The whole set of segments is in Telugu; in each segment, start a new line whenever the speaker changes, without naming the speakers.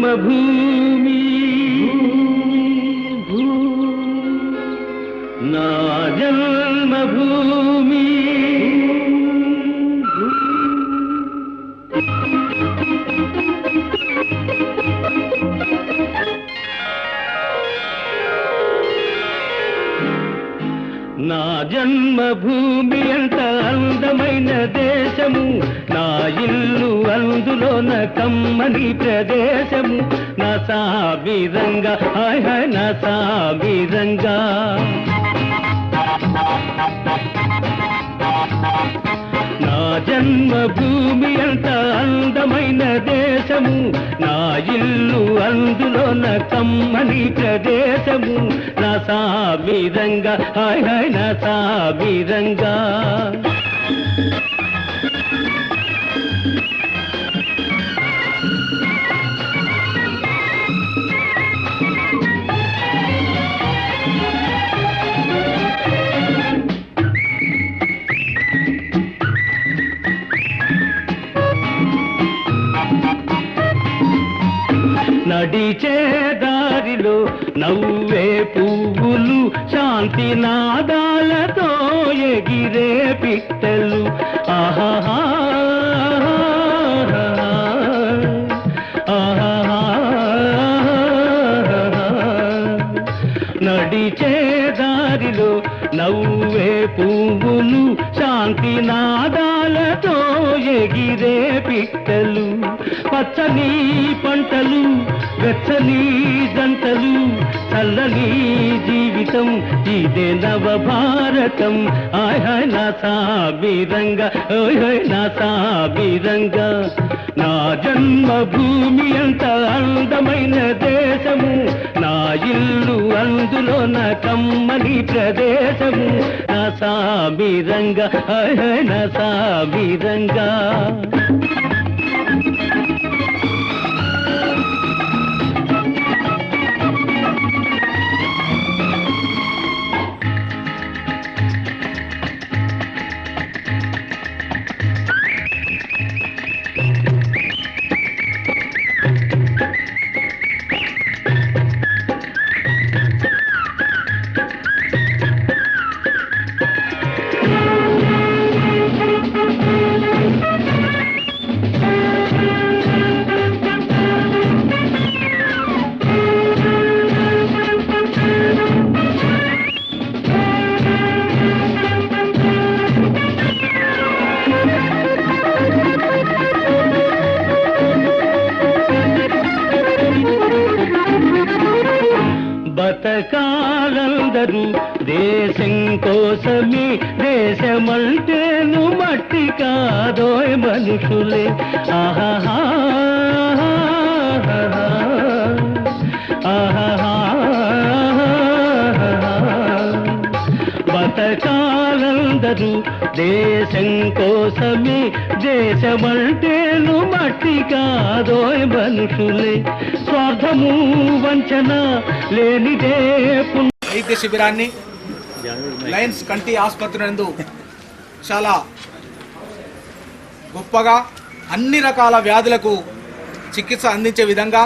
జన్మభూమి నా జన్మభూమి నా జన్మభూమి అంత అందమైన దేశము నా ఇల్లు అందులోన కమ్మని ప్రదేశము నా సామిరంగా హాయ్ హాయ్ నా సామిరంగా నా జన్మభూమి అంత అందమైన దేశము నా ఇల్లు అందులోన కమ్మని ప్రదేశము నా సామిరంగా హాయ్ హాయ్ నా సామిరంగా నడిచే దారిలో నవ్వే పువ్వులు శాంతి నాదాలతో ఎగిరే పిట్టలు ఆహా నడిచే దారిలో నవ్వే పువ్వులు శాంతి నాదాలతో ఎగిరే పిట్టలు పచ్చని పంటలు వెచ్చని జంటలు చల్లని జీవితం ఇదే నవభారతం హాయ్ హాయ్ నా సామిరంగా ఓయ్ హాయ్ నా సామిరంగా నా జన్మభూమి అంత అందమైన దేశము నా ఇల్లు అందులోన కమ్మని ప్రదేశము నా సామిరంగా హాయ్ హాయ్ నా సామిరంగా బతకాలందరూ దేశం కోసమే దేశమంటేను మట్టి కాదోయ్ మనుషులే ఆహా బతకాలందరూ దేశం కోసమే దేశమంటేను మట్టి కాదోయ్ మనుషులే స్వార్థము వంచన లేనిదే
వైద్య శిబిరాన్ని లయన్స్ కంటి ఆసుపత్రి నందు చాలా గొప్పగా అన్ని రకాల వ్యాధులకు చికిత్స అందించే విధంగా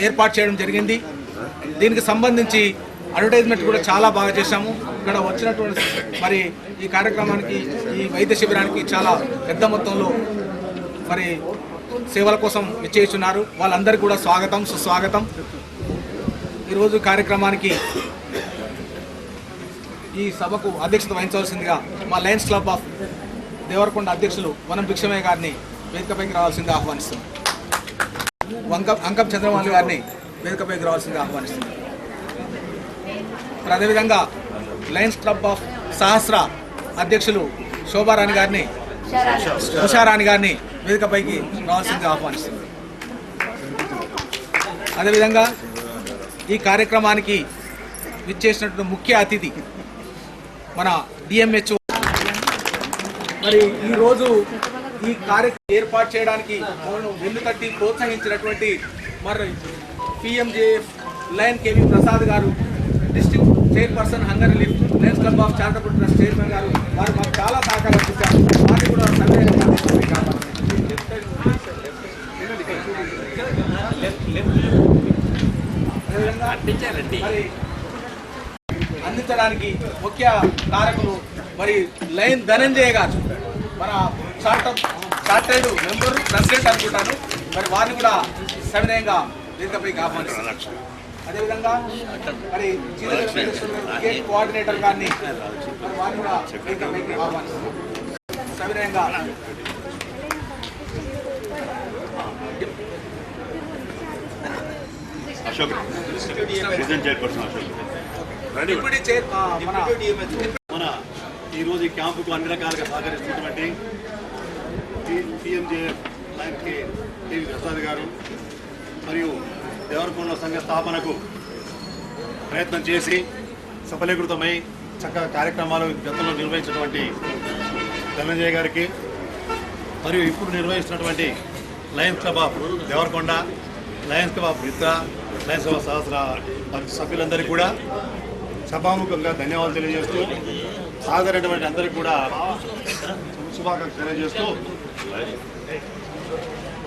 ఏర్పాటు చేయడం జరిగింది. దీనికి సంబంధించి అడ్వర్టైజ్మెంట్ కూడా చాలా బాగా చేశాము. ఇక్కడ వచ్చినటువంటి మరి ఈ కార్యక్రమానికి ఈ వైద్య శిబిరానికి చాలా పెద్ద మొత్తంలో మరి సేవల కోసం విచ్చేస్తున్నారు. వాళ్ళందరికీ కూడా స్వాగతం సుస్వాగతం. ఈరోజు కార్యక్రమానికి ఈ సభకు అధ్యక్షత వహించవలసిందిగా మా లయన్స్ క్లబ్ ఆఫ్ దేవరకొండ అధ్యక్షులు వనం భిక్షమయ్య గారిని వేదికపైకి రావాల్సిందిగా ఆహ్వానిస్తుంది. అంకం చంద్రమౌళి గారిని వేదికపైకి రావాల్సిందిగా ఆహ్వానిస్తుంది. అదేవిధంగా లయన్స్ క్లబ్ ఆఫ్ సహస్ర అధ్యక్షులు శోభారాణి గారిని ఉషారాణి గారిని వేదికపైకి రావాల్సిందిగా ఆహ్వానిస్తుంది. అదేవిధంగా ఈ కార్యక్రమానికి విచ్చేసినటువంటి ముఖ్య అతిథి మన డిఎంహెచ్ఓ. మరి ఈరోజు ఈ కార్యక్రమం ఏర్పాటు చేయడానికి మనను వెన్ను తట్టి ప్రోత్సహించినటువంటి మరి పిఎంజేఎఫ్ లయన్ కేవీ ప్రసాద్ గారు, district chairperson hunger relief Lions Club of charitable trust chairman గారు, వారు మాకు చాలా సహకారం ఇచ్చారు. వారిని కూడా మరి అందించడానికి ముఖ్య కారకులు మరి లైన్ ధనంజయ గారు, మన చార్టర్డ్ మెంబరు, ప్రెసిడెంట్ అనుకుంటాను. మరి వారిని కూడా సవినయంగా వేదికపైకి ఆహ్వానిస్తున్నారు. అదేవిధంగా మరి కోఆర్డినేటర్ గారిని మరి వారిని కూడా వేదికపైకి ఆహ్వానిస్తున్నారు సవినయంగా.
అశోక్ చైర్పర్సన్ అశోక్ మన ఈరోజు ఈ క్యాంపుకు అన్ని రకాలుగా సహకరిస్తున్నటువంటి టీఎంజేఎఫ్ లైన్ కెవి ప్రసాద్ గారు మరియు దేవరకొండ సంఘ స్థాపనకు ప్రయత్నం చేసి సఫలీకృతమై చక్కగా కార్యక్రమాలు గతంలో నిర్వహించినటువంటి ధనంజయ గారికి మరియు ఇప్పుడు నిర్వహిస్తున్నటువంటి Lions Club of Devarakonda, Lions Club of Mitra, Lions Club of Sahasra సభ్యులందరికీ కూడా సభాముఖంగా ధన్యవాదాలు తెలియజేస్తూ హాజరైనటువంటి అందరికీ కూడా శుభాకాంక్షలు తెలియజేస్తూ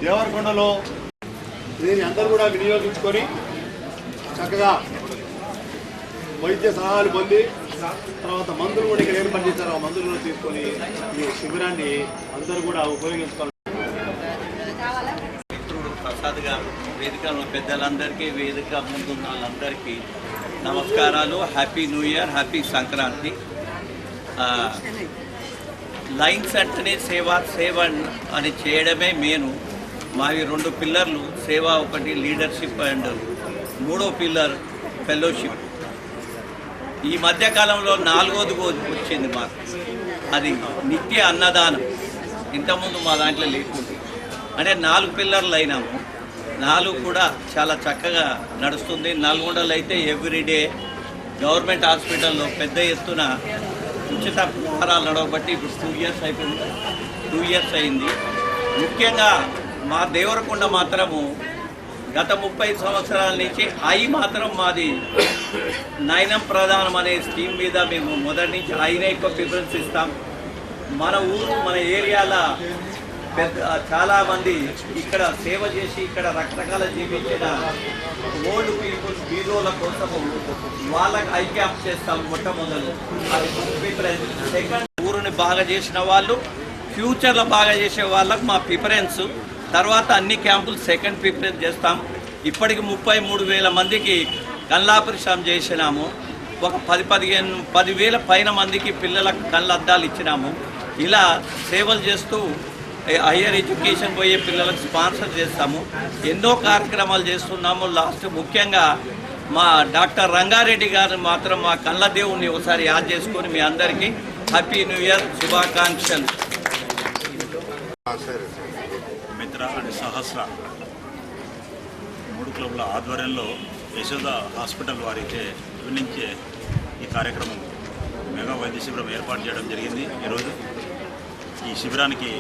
దేవరకొండలో దీన్ని అందరూ కూడా వినియోగించుకొని చక్కగా వైద్య సలహాలు పొంది తర్వాత మందులు కూడా ఇక్కడ ఏర్పాటు చేశారు. ఆ మందులు కూడా తీసుకొని ఈ శిబిరాన్ని అందరూ కూడా ఉపయోగించుకోవాలి.
మిత్రుడు ప్రసాద్ గారు, వేదికలో పెద్దలందరికీ, వేదిక ముందున్న వాళ్ళందరికీ నమస్కారాలు. Happy new year, happy Sankranti. Lines అంటేనే సేవ అని చేయడమే మేను. మావి 2 పిల్లర్లు, సేవ ఒకటి, లీడర్షిప్ అండ్ 3వ పిల్లర్ ఫెలోషిప్. ఈ మధ్యకాలంలో 4వది వచ్చింది మాకు, అది నిత్య అన్నదానం. ఇంతకుముందు మా దాంట్లో లేకుంది. అంటే 4 పిల్లర్లు అయినాము. 4 కూడా చాలా చక్కగా నడుస్తుంది. నల్గొండలో అయితే ఎవ్రీడే గవర్నమెంట్ హాస్పిటల్లో పెద్ద ఎత్తున ఉచిత ఆహారాలు నడవబట్టి ఇప్పుడు 2 ఇయర్స్ అయిపోయింది. 2 ఇయర్స్ అయింది. ముఖ్యంగా మా దేవరకొండ మాత్రము గత 30 సంవత్సరాల నుంచి మాత్రం మాది నయనం ప్రధానం అనే స్కీమ్ మీద మేము మొదటి నుంచి ఐనే ఎక్కువ ప్రిఫరెన్స్ ఇస్తాం. మన ఊరు, మన ఏరియాల చాలామంది ఇక్కడ సేవ చేసి ఇక్కడ రకరకాల జీవించిన ఓల్డ్ పీపుల్, బీదోల కోసము వాళ్ళకి ఐ క్యాంప్ చేస్తాం. మొట్టమొదలు అది ప్రిఫరెన్స్. సెకండ్, ఊరిని బాగా చేసిన వాళ్ళు, ఫ్యూచర్లో బాగా చేసే వాళ్ళకు మా ప్రిఫరెన్స్. తర్వాత అన్ని క్యాంపులు సెకండ్ ప్రిఫరెన్స్ చేస్తాం. ఇప్పటికి 33,000 మందికి కళ్ళాపరిశ్రమ చేసినాము. ఒక 10,000 పైన మందికి పిల్లలకు కళ్ళద్దాలు ఇచ్చినాము. ఇలా సేవలు చేస్తూ హయ్యర్ ఎడ్యుకేషన్ పోయే పిల్లలకు స్పాన్సర్ చేస్తాము. ఎన్నో కార్యక్రమాలు చేస్తున్నాము. లాస్ట్ ముఖ్యంగా మా డాక్టర్ రంగారెడ్డి గారు మాత్రం మా కళ్ళ దేవుణ్ణి ఒకసారి యాద్ చేసుకొని మీ అందరికీ హ్యాపీ న్యూ ఇయర్ శుభాకాంక్షలు.
మిత్ర అండ్ సహస్ర 3 క్లబ్ల ఆధ్వర్యంలో యశోద హాస్పిటల్ వారిచే నుంచే ఈ కార్యక్రమం మెగా వైద్య శిబిరం ఏర్పాటు చేయడం జరిగింది. ఈరోజు ఈ శిబిరానికి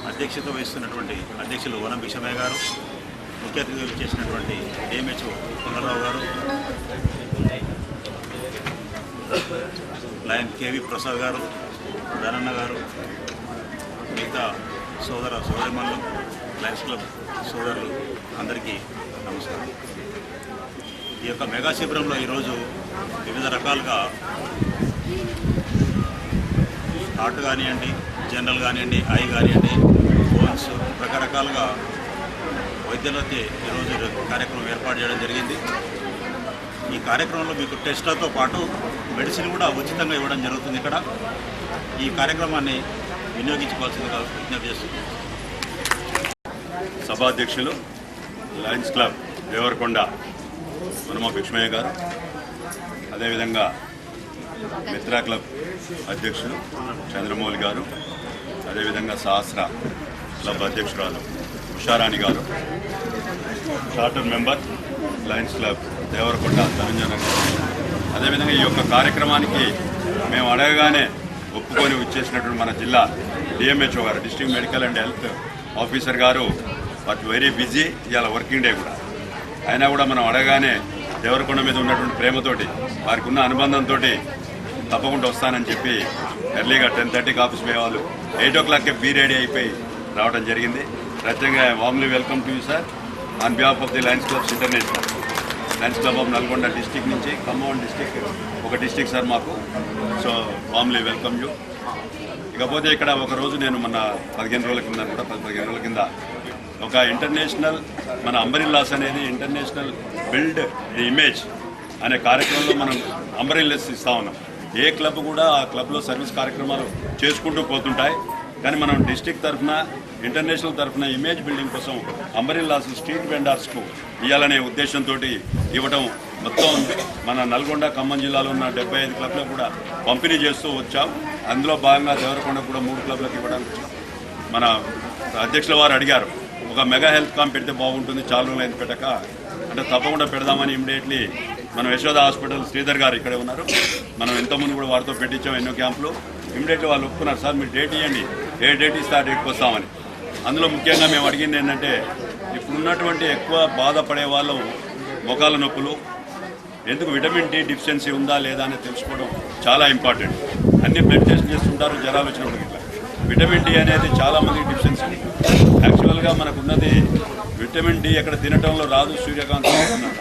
అధ్యక్షత వహిస్తున్నటువంటి అధ్యక్షులు వనం విషమయ్య గారు, ముఖ్య అతిథులు చేసినటువంటి డిఎంహెచ్ఓ కొండరావు గారు, లయన్ కేవి ప్రసాద్ గారు, ధనన్న గారు, మిగతా సోదరిమణులు, లయన్స్ క్లబ్ సోదరులు అందరికీ నమస్కారం. ఈ యొక్క మెగా శిబిరంలో ఈరోజు వివిధ రకాలుగా హార్ట్ కానివ్వండి, జనరల్ కానివ్వండి, ఐ కానివ్వండి, బోన్స్, రకరకాలుగా వైద్యులతో ఈరోజు కార్యక్రమం ఏర్పాటు చేయడం జరిగింది. ఈ కార్యక్రమంలో మీకు టెస్టులతో పాటు మెడిసిన్ కూడా ఉచితంగా ఇవ్వడం జరుగుతుంది. ఇక్కడ ఈ కార్యక్రమాన్ని వినియోగించుకోవాల్సిందిగా విజ్ఞప్తి చేస్తుంది.
సభాధ్యక్షులు లయన్స్ క్లబ్ దేవరకొండ వనమ భిక్షమయ్య గారు, అదేవిధంగా మిత్రా క్లబ్ అధ్యక్షులు చంద్రమౌళి గారు, అదేవిధంగా సహస్ర క్లబ్ అధ్యక్షురాలు ఉషారాణి గారు, charter member Lions Club Devarakonda Dhananjaya గారు, అదేవిధంగా ఈ యొక్క కార్యక్రమానికి మేము అడగగానే ఒప్పుకొని వచ్చేసినటువంటి మన జిల్లా డిఎంహెచ్ఓ గారు, district medical and health officer గారు, బట్ వెరీ బిజీ, ఇవాళ వర్కింగ్ డే కూడా. అయినా కూడా మనం అడగానే దేవరకొండ మీద ఉన్నటువంటి ప్రేమతోటి, వారికి ఉన్న అనుబంధంతో తప్పకుండా వస్తానని చెప్పి ఎర్లీగా 10:30కి ఆఫీస్ పోయే వాళ్ళు 8 o'clockకే బీ రెడీ అయిపోయి రావడం జరిగింది. ప్రత్యేకంగా warmly welcome to you sir on behalf of the Lions clubs international. Lions Club of Nalgonda district నుంచి, ఖమ్మం డిస్టిక్ ఒక డిస్టిక్ సార్ మాకు. So warmly welcome you. ఇకపోతే ఇక్కడ ఒకరోజు నేను మన 15 రోజుల కింద కూడా 15 రోజుల కింద ఒక ఇంటర్నేషనల్ మన అంబరిల్లాస్ అనేది ఇంటర్నేషనల్ బిల్డ్ ది ఇమేజ్ అనే కార్యక్రమంలో మనం అంబరిల్లాస్ ఇస్తూ ఉన్నాం. ఏ క్లబ్ కూడా ఆ క్లబ్లో సర్వీస్ కార్యక్రమాలు చేసుకుంటూ పోతుంటాయి. కానీ మనం డిస్ట్రిక్ట్ తరఫున ఇంటర్నేషనల్ తరఫున ఇమేజ్ బిల్డింగ్ కోసం అంబరిల్లాస్ స్ట్రీట్ వెండర్స్కు ఇవ్వాలనే ఉద్దేశంతో ఇవ్వడం మొత్తం మన నల్గొండ ఖమ్మం జిల్లాలో ఉన్న 75 క్లబ్లకు కూడా పంపిణీ చేస్తూ వచ్చాం. అందులో భాగంగా దేవరకొండ కూడా 3 క్లబ్లకు ఇవ్వడానికి వచ్చాం. మన అధ్యక్షుల వారు అడిగారు ఒక మెగా హెల్త్ క్యాంప్ పెడితే బాగుంటుంది, చాలా రోజులు అయింది పెట్టక అంటే తప్పకుండా పెడదామని ఇమ్మీడియట్లీ మనం యశోద హాస్పిటల్ శ్రీధర్ గారు ఇక్కడే ఉన్నారు. మనం ఎంతోమంది కూడా వారితో పెట్టించాం ఎన్నో క్యాంపులు. ఇమ్మీడియట్లీ వాళ్ళు ఒప్పుకున్నారు, సార్ మీరు డేట్ ఇవ్వండి, ఏ డేట్ ఇస్తే ఆ డేట్కి వస్తామని. అందులో ముఖ్యంగా మేము అడిగింది ఏంటంటే ఇప్పుడున్నటువంటి ఎక్కువ బాధపడే వాళ్ళు మోకాళ్ళ నొప్పులు, ఎందుకు విటమిన్ డి డిఫిషియన్సీ ఉందా లేదా అనేది తెలుసుకోవడం చాలా ఇంపార్టెంట్. అన్ని బ్లడ్ టెస్ట్ చేస్తుంటారు జ్వరాలు వచ్చినప్పుడు. ఇట్లా విటమిన్ డి అనేది చాలామందికి డిఫిషియన్సీ. యాక్చువల్గా మనకు ఉన్నది విటమిన్ డి ఎక్కడ తినటంలో రాదు, సూర్యకాంతం వస్తుందంట.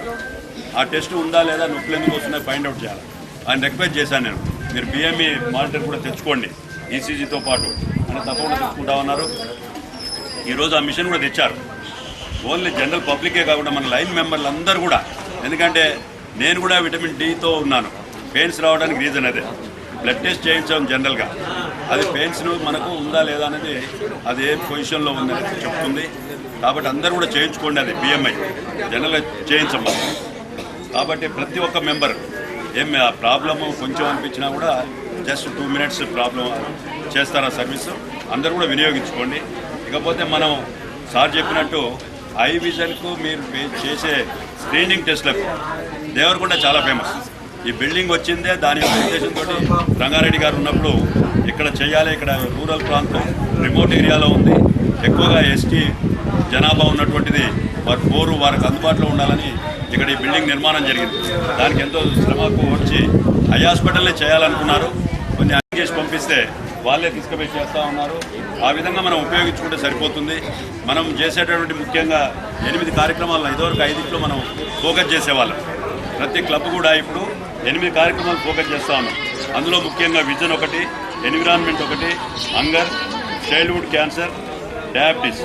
ఆ టెస్ట్ ఉందా లేదా, నొప్పులు ఎందుకు వస్తున్నాయి ఫైండ్ అవుట్ చేయాలి అని రిక్వెస్ట్ చేశాను నేను. మీరు బిఎంఈ మానిటర్ కూడా తెచ్చుకోండి ఈసీజీతో పాటు అని తప్పకుండా తెచ్చుకుంటా ఉన్నారు. ఈరోజు ఆ మిషన్ కూడా తెచ్చారు. ఓన్లీ జనరల్ పబ్లికే కాకుండా మన లైన్ మెంబర్లు అందరూ కూడా, ఎందుకంటే నేను కూడా విటమిన్ డితో ఉన్నాను. పెయిన్స్ రావడానికి రీజన్ అదే. బ్లడ్ టెస్ట్ చేయించాం జనరల్గా, అది పెయిన్స్ మనకు ఉందా లేదా అనేది అది ఏ పొజిషన్లో ఉందనేది చెప్తుంది. కాబట్టి అందరూ కూడా చేయించుకోండి, అది బిఎంఐ జనరల్గా చేయించమ్మా. కాబట్టి ప్రతి ఒక్క మెంబర్ ఏం ప్రాబ్లము కొంచెం అనిపించినా కూడా జస్ట్ 2 minutes ప్రాబ్లం చేస్తారు ఆ సర్వీసు. అందరూ కూడా వినియోగించుకోండి. ఇకపోతే మనం సార్ చెప్పినట్టు ఐ విజన్కు మీరు చేసే స్క్రీనింగ్ టెస్ట్లకు దేవరకొండ చాలా ఫేమస్. ఈ బిల్డింగ్ వచ్చిందే దాని యొక్క ఉద్దేశంతో రంగారెడ్డి గారు ఉన్నప్పుడు ఇక్కడ చేయాలి, ఇక్కడ రూరల్ ప్రాంతం రిమోట్ ఏరియాలో ఉంది, ఎక్కువగా ఎస్టీ జనాభా ఉన్నటువంటిది, వారికి అందుబాటులో ఉండాలని ఇక్కడ ఈ బిల్డింగ్ నిర్మాణం జరిగింది. దానికి ఎంతో శ్రమకు వచ్చి ఐ హాస్పిటల్నే చేయాలనుకున్నారు. కొన్ని అన్ని చేసి పంపిస్తే వాళ్ళే తీసుకుపోయి చేస్తూ ఉన్నారు. ఆ విధంగా మనం ఉపయోగించుకుంటే సరిపోతుంది. మనం చేసేటటువంటి ముఖ్యంగా 8 కార్యక్రమాల్లో ఇదివరకు 5 మనం ఫోకస్ చేసేవాళ్ళం. ప్రతి క్లబ్ కూడా ఇప్పుడు 8 కార్యక్రమాలు ఫోకస్ చేస్తూ ఉన్నాం. అందులో ముఖ్యంగా విజన్ ఒకటి, ఎన్విరాన్మెంట్ ఒకటి, హంగర్, చైల్డ్హుడ్ క్యాన్సర్, డయాబెటీస్,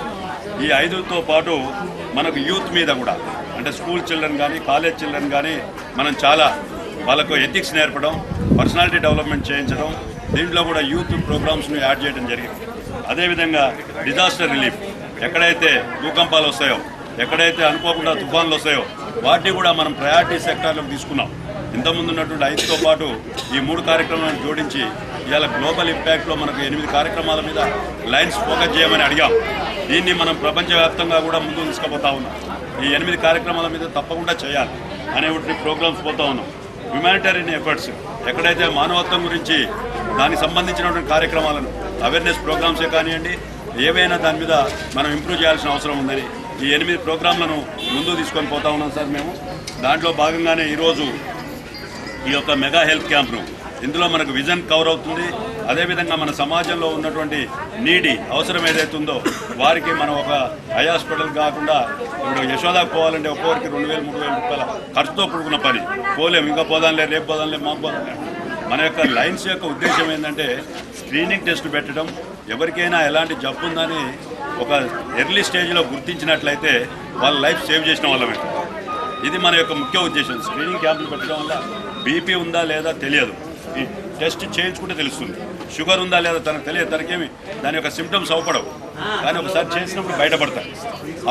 ఈ 5తో పాటు మనకు యూత్ మీద కూడా, అంటే స్కూల్ చిల్డ్రన్ కానీ కాలేజ్ చిల్డ్రన్ కానీ మనం చాలా వాళ్ళకు ఎథిక్స్ నేర్పడం, పర్సనాలిటీ డెవలప్మెంట్ చేయించడం, దీంట్లో కూడా యూత్ ప్రోగ్రామ్స్ను యాడ్ చేయడం జరిగింది. అదేవిధంగా డిజాస్టర్ రిలీఫ్, ఎక్కడైతే భూకంపాలు వస్తాయో, ఎక్కడైతే అనుకోకుండా తుఫాన్లు వస్తాయో వాటిని కూడా మనం ప్రయారిటీ సెక్టార్లకు తీసుకున్నాం. ఇంతకుముందు ఉన్నటువంటి 5తో పాటు ఈ 3 కార్యక్రమాలను జోడించి ఇవాళ గ్లోబల్ ఇంపాక్ట్లో మనకు 8 కార్యక్రమాల మీద లైన్స్ ఫోకస్ చేయమని అడిగాం. దీన్ని మనం ప్రపంచవ్యాప్తంగా కూడా ముందుకు తీసుకుపోతా ఉన్నాం. ఈ 8 కార్యక్రమాల మీద తప్పకుండా చేయాలి అనేటువంటి ప్రోగ్రామ్స్ పోతా ఉన్నాం. హ్యుమానిటేరియన్ ఎఫర్ట్స్, ఎక్కడైతే మానవత్వం గురించి దానికి సంబంధించినటువంటి కార్యక్రమాలను అవేర్నెస్ ప్రోగ్రామ్సే కానివ్వండి, ఏవైనా దాని మీద మనం ఇంప్రూవ్ చేయాల్సిన అవసరం ఉందని ఈ 8 ప్రోగ్రాంలను ముందుకు తీసుకొని పోతా ఉన్నాం సార్ మేము. దాంట్లో భాగంగానే ఈరోజు ఈ యొక్క మెగా హెల్త్ క్యాంప్ను, ఇందులో మనకు విజన్ కవర్ అవుతుంది. అదేవిధంగా మన సమాజంలో ఉన్నటువంటి నీడి అవసరం ఏదైతే ఉందో వారికి మనం ఒక ఐ హాస్పిటల్ కాకుండా ఇప్పుడు యశోదాకు పోవాలంటే ఒక్కొక్కరికి 2,000-3,000 రూపాయల ఖర్చుతో కూడుకున్న పని. పోలేము, ఇంకా పోదాంలే, రేపు పోదాంలే, మాకు పోదాంలే. మన యొక్క లైన్స్ యొక్క ఉద్దేశం ఏంటంటే స్క్రీనింగ్ టెస్ట్ పెట్టడం, ఎవరికైనా ఎలాంటి జబ్బు ఉందని ఒక ఎర్లీ స్టేజ్లో గుర్తించినట్లయితే వాళ్ళ లైఫ్ సేవ్ చేసిన వాళ్ళమే. ఇది మన యొక్క ముఖ్య ఉద్దేశం. స్క్రీనింగ్ క్యాంపులు పెట్టడం వల్ల బీపీ ఉందా లేదా తెలియదు, ఈ టెస్ట్ చేయించుకుంటే తెలుస్తుంది. షుగర్ ఉందా లేదా తనకు తెలియదు, తనకేమి దాని యొక్క సిమ్టమ్స్ అవపడవు, కానీ ఒకసారి చేసినప్పుడు బయటపడతాయి.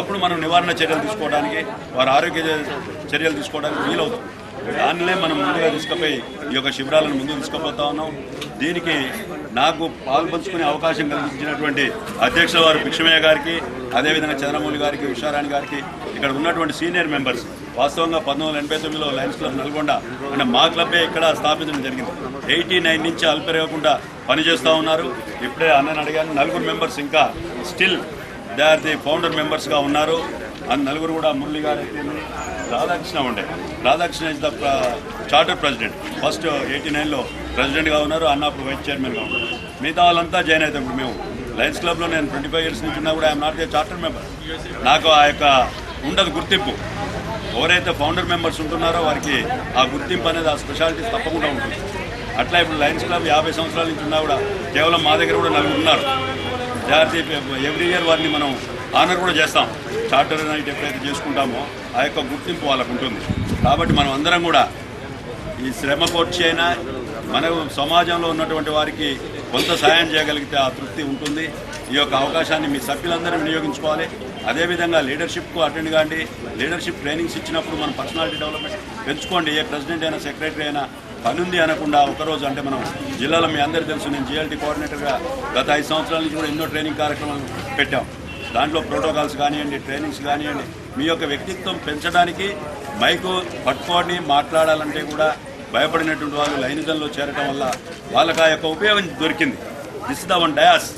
అప్పుడు మనం నివారణ చర్యలు తీసుకోవడానికి, వారి ఆరోగ్య చర్యలు తీసుకోవడానికి వీలవుతుంది. దానినే మనం ముందుగా తీసుకుపోయి ఈ యొక్క శిబిరాలను ముందుకు తీసుకుపోతా ఉన్నాం. దీనికి నాకు పాల్పంచుకునే అవకాశం కలిగించినటువంటి అధ్యక్షుల వారు భిక్షమయ్య గారికి, అదేవిధంగా చంద్రమౌళి గారికి, ఉషారాణి గారికి, ఇక్కడ ఉన్నటువంటి సీనియర్ మెంబర్స్, వాస్తవంగా 1989లో లయన్స్ క్లబ్ నల్గొండ అంటే మా క్లబ్బే ఇక్కడ స్థాపించడం జరిగింది. 89 నుంచి అల్పెరగకుండా పనిచేస్తూ ఉన్నారు. ఇప్పుడే అన్నని అడిగాను, 4 మెంబర్స్ ఇంకా still they are the founder మెంబర్స్గా ఉన్నారు. అండ్ 4 కూడా మురళి గారు అయితే, రాధాకృష్ణ ఉండే, Radhakrishna is the charter president. First 89లో ప్రెసిడెంట్గా ఉన్నారు, అన్న అప్పుడు వైస్ చైర్మన్గా ఉన్నారు. మిగతా వాళ్ళంతా జాయిన్ అవుతాం. ఇప్పుడు మేము లయన్స్ క్లబ్లో నేను 25 years నుంచి ఉన్నా కూడా I'm not a charter member. నాకు ఆ యొక్క ఉండదు గుర్తింపు. ఎవరైతే ఫౌండర్ మెంబర్స్ ఉంటున్నారో వారికి ఆ గుర్తింపు అనేది ఆ స్పెషాలిటీస్ తప్పకుండా ఉంటుంది. అట్లా ఇప్పుడు లయన్స్ క్లబ్ 50 సంవత్సరాల నుంచి ఉన్నా కూడా కేవలం మా దగ్గర కూడా 4 ఉన్నారు. జాతీయ ఎవ్రీ ఇయర్ వారిని మనం ఆనర్ కూడా చేస్తాం. చార్టర్ నైట్ ఎప్పుడైతే చేసుకుంటామో ఆ యొక్క గుర్తింపు వాళ్ళకు ఉంటుంది. కాబట్టి మనం అందరం కూడా ఈ శ్రమ కోర్చి అయినా మన సమాజంలో ఉన్నటువంటి వారికి కొంత సాయం చేయగలిగితే ఆ తృప్తి ఉంటుంది. ఈ యొక్క అవకాశాన్ని మీ సభ్యులందరూ వినియోగించుకోవాలి. అదేవిధంగా లీడర్షిప్కు అటెండ్ కాండి. లీడర్షిప్ ట్రైనింగ్స్ ఇచ్చినప్పుడు మన పర్సనాలిటీ డెవలప్మెంట్ పెంచుకోండి. ఏ ప్రెసిడెంట్ అయినా సెక్రటరీ అయినా పనుంది అనకుండా ఒకరోజు అంటే మనం జిల్లాలో మీ అందరూ తెలుసు, నేను జిఎల్టీ కోఆర్డినేటర్గా గత 5 సంవత్సరాల నుంచి కూడా ఎన్నో ట్రైనింగ్ కార్యక్రమాలు పెట్టాం. దాంట్లో ప్రోటోకాల్స్ కానివ్వండి, ట్రైనింగ్స్ కానివ్వండి, మీ యొక్క వ్యక్తిత్వం పెంచడానికి మైకు పట్టుకొని మాట్లాడాలంటే కూడా భయపడినటువంటి వాళ్ళు లైనిజంలో చేరటం వల్ల వాళ్ళకి ఆ యొక్క ఉపయోగం దొరికింది. దిస్ ద వన్ డయాస్,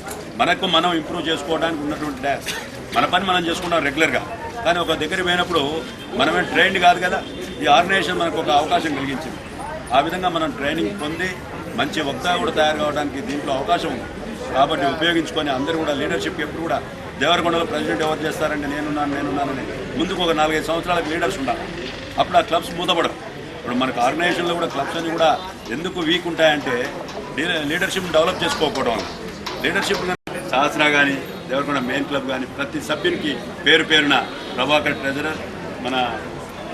మనకు మనం ఇంప్రూవ్ చేసుకోవడానికి ఉన్నటువంటి డయాస్. మన పని మనం చేసుకుంటాం రెగ్యులర్గా, కానీ ఒక దగ్గర పోయినప్పుడు మనమే ట్రైన్డ్ కాదు కదా. ఈ ఆర్గనైజేషన్ మనకు ఒక అవకాశం కలిగించింది. ఆ విధంగా మనం ట్రైనింగ్ పొంది మంచి వక్త కూడా తయారు కావడానికి దీంట్లో అవకాశం ఉంది. కాబట్టి ఉపయోగించుకొని అందరూ కూడా లీడర్షిప్ ఎప్పుడు కూడా దేవరకొండలో ప్రెసిడెంట్ ఎవరు చేస్తారంటే నేనున్నానని ముందుకు ఒక 4-5 సంవత్సరాలకు లీడర్స్ ఉండాలి. అప్పుడు ఆ క్లబ్స్ మూతపడరు. ఇప్పుడు మనకు ఆర్గనైజేషన్లో కూడా క్లబ్స్ అన్ని కూడా ఎందుకు వీక్ ఉంటాయంటే లీడర్షిప్ డెవలప్ చేసుకోకపోవడం. లీడర్షిప్ సహస్రా కానీ దేవరకొండ మెయిన్ క్లబ్ కానీ ప్రతి సభ్యునికి పేరున ప్రభాకర్ ట్రెజరర్, మన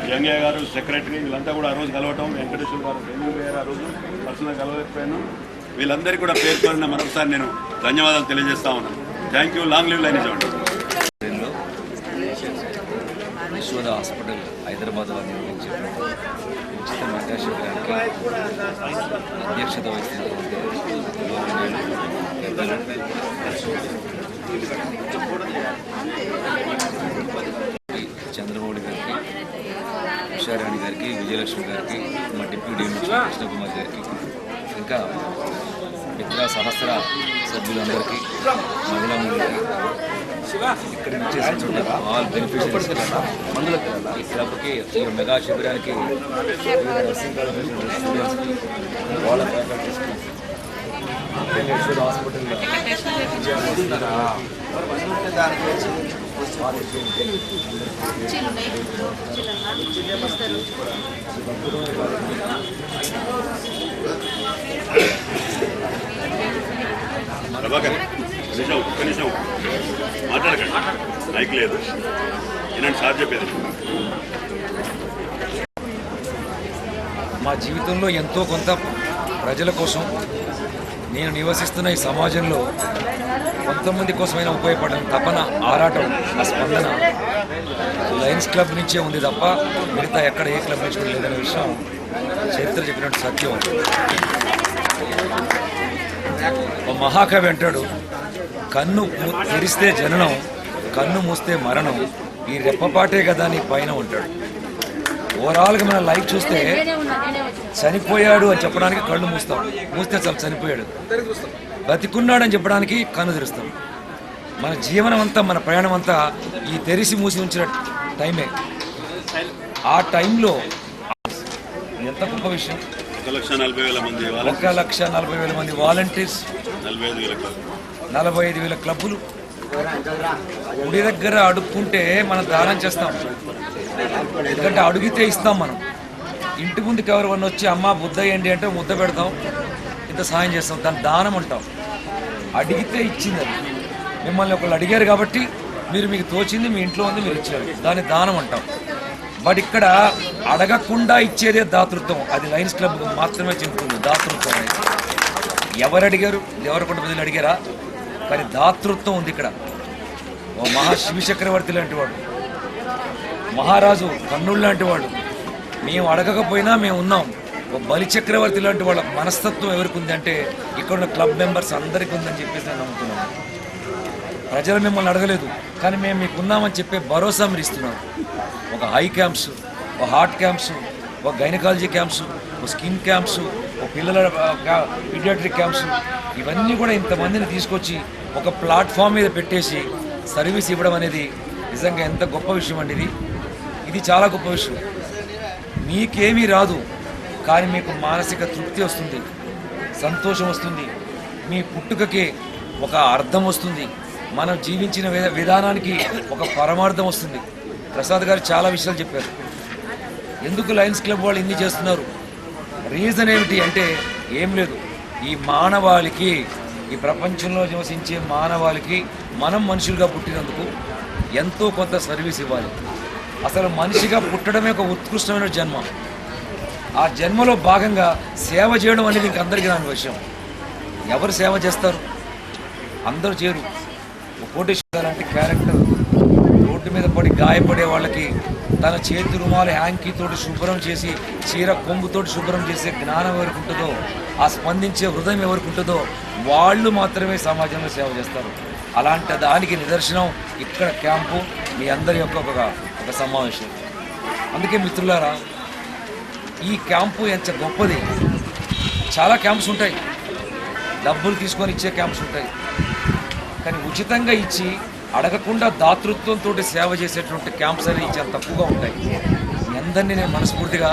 జంగయ్య గారు సెక్రటరీ, వీళ్ళంతా కూడా ఆ రోజు కలవటం, వెంకటేశ్వర గారు ట్రైనింగ్ పోయారు, ఆ రోజు పర్సనల్గా కలవలేకపోయాను. వీళ్ళందరికీ కూడా పేరున మరొకసారి నేను ధన్యవాదాలు తెలియజేస్తా ఉన్నాను. Thank you. Long live లైనిజం.
Yashoda hospital హైదరాబాద్లో నిర్వహించినటువంటి ఉచిత మెగా శిబిరానికి అధ్యక్షత వహించినటువంటి చంద్రమౌళి గారికి, ఉషారాణి గారికి, విజయలక్ష్మి గారికి, మా డిప్యూటీ కృష్ణకుమార్ గారికి, ఇంకా మిత్ర సహస్ర సభ్యులందరికీ, మహిళామండలికి, ఇక్కడ నుంచి ఆల్ బెనిఫిషరీస్ ఈ క్లబ్కి, ఈ మెగా శిబిరానికి నర్సింగ్ స్టూడెంట్స్కి, వాళ్ళ ఫ్యాకల్టీస్కి, వెంకటేశ్వర హాస్పిటల్లో
ప్రభాకర్ ఒక్క నిమిషం మాట్లాడకండి, మైక్ లేదు. ఏనండి సార్ చెప్పేది.
మా జీవితంలో ఎంతో కొంత ప్రజల కోసం, నేను నివసిస్తున్న ఈ సమాజంలో కొంతమంది కోసమైనా ఉపయోగపడడం తపన, ఆరాటం, ఆ స్పందన లయన్స్ క్లబ్ నుంచే ఉంది తప్ప మిగతా ఎక్కడ ఏ క్లబ్ నుంచి కూడా లేదనే విషయం చరిత్ర చెప్పినట్టు సత్యం. ఒక మహాకవి అంటాడు, కన్ను తెరిస్తే జననం, కన్ను మూస్తే మరణం, ఈ రెప్పపాటే కదా నీ పైన ఉంటాడు. ఓవరాల్గా మన లైఫ్ చూస్తే చనిపోయాడు అని చెప్పడానికి కళ్ళు మూస్తాం, మూస్తే చాలు చనిపోయాడు. బతికున్నాడు అని చెప్పడానికి కన్ను తెరుస్తాం. మన జీవనం అంతా, మన ప్రయాణం అంతా ఈ తెరిసి మూసి ఉంచిన టైమే. ఆ టైంలో ఎంత గొప్ప విషయం. 1,40,000 మంది వాలంటీర్స్, 45,000 క్లబ్బులు. గుడి దగ్గర అడుక్కుంటే మనం దానం చేస్తాం, ఎందుకంటే అడిగితే ఇస్తాం. మనం ఇంటి ముందుకు ఎవరు వచ్చి అమ్మ ముద్ద వేయండి అంటే ముద్ద పెడతాం, ఇంత సాయం చేస్తాం, దాన్ని దానం అంటాం. అడిగితే ఇచ్చింది. అది మిమ్మల్ని ఒకళ్ళు అడిగారు కాబట్టి మీకు తోచింది, మీ ఇంట్లో ఉంది, మీరు ఇచ్చారు, దాన్ని దానం అంటాం. బట్ ఇక్కడ అడగకుండా ఇచ్చేదే దాతృత్వం. అది లయన్స్ క్లబ్ మాత్రమే చెబుతుంది దాతృత్వం అనేది. ఎవరు అడిగారు? దేవరకొండ ప్రజలు అడిగారా? కానీ దాతృత్వం ఉంది ఇక్కడ. ఓ శివ చక్రవర్తి లాంటి వాడు, మహారాజు కర్ణుడు లాంటి వాడు, మేము అడగకపోయినా మేము ఉన్నాం. ఓ బలి చక్రవర్తి లాంటి వాళ్ళ మనస్తత్వం ఎవరికి ఉంది అంటే ఇక్కడున్న క్లబ్ మెంబర్స్ అందరికీ ఉందని చెప్పేసి నేను నమ్ముతున్నాను. ప్రజలు మిమ్మల్ని అడగలేదు, కానీ మేము మీకు ఉన్నామని చెప్పే భరోసా మీరు ఇస్తున్నారు. ఒక హై క్యాంప్స్, ఒక హార్ట్ క్యాంప్స్, ఒక గైనకాలజీ క్యాంప్స్, ఒక స్కిన్ క్యాంప్స్, ఒక పిల్లల పీడియాట్రిక్ క్యాంప్స్, ఇవన్నీ కూడా ఇంతమందిని తీసుకొచ్చి ఒక ప్లాట్ఫామ్ మీద పెట్టేసి సర్వీస్ ఇవ్వడం అనేది నిజంగా ఎంత గొప్ప విషయం అండి. ఇది చాలా గొప్ప విషయం. మీకేమీ రాదు, కానీ మీకు మానసిక తృప్తి వస్తుంది, సంతోషం వస్తుంది, మీ పుట్టుకకే ఒక అర్థం వస్తుంది, మనం జీవించిన విధానానికి ఒక పరమార్థం వస్తుంది. ప్రసాద్ గారు చాలా విషయాలు చెప్పారు. ఎందుకు లయన్స్ క్లబ్ వాళ్ళు ఇన్ని చేస్తున్నారు? రీజన్ ఏమిటి అంటే ఏం లేదు, ఈ మానవాళికి, ఈ ప్రపంచంలో నివసించే మానవాళికి మనం మనుషులుగా పుట్టినందుకు ఎంతో కొంత సర్వీస్ ఇవ్వాలి. అసలు మనిషిగా పుట్టడమే ఒక ఉత్కృష్టమైన జన్మ. ఆ జన్మలో భాగంగా సేవ చేయడం అనేది ఇంకందరికీ రాని విషయం. ఎవరు సేవ చేస్తారు? అందరూ చేరు. కోటేశ్వర లాంటి క్యారెక్టర్ రోడ్డు మీద పడి గాయపడే వాళ్ళకి తన చేతి రుమాలు హ్యాంకీతోటి శుభ్రం చేసి, చీర కొంగుతోటి శుభ్రం చేసే జ్ఞానం ఎవరికి ఉంటుందో, ఆ స్పందించే హృదయం ఎవరికి ఉంటుందో వాళ్ళు మాత్రమే సమాజంలో సేవ చేస్తారు. అలాంటి దానికి నిదర్శనం ఇక్కడ క్యాంపు, మీ అందరి యొక్క ఒక సమావేశం. అందుకే మిత్రులారా, ఈ క్యాంపు ఎంత గొప్పది. చాలా క్యాంప్స్ ఉంటాయి, డబ్బులు తీసుకొని ఇచ్చే క్యాంప్స్ ఉంటాయి, కానీ ఉచితంగా ఇచ్చి అడగకుండా దాతృత్వంతో సేవ చేసేటువంటి క్యాంప్స్ అనేవి చాలా తక్కువగా ఉంటాయి. మీ అందరినీ నేను మనస్ఫూర్తిగా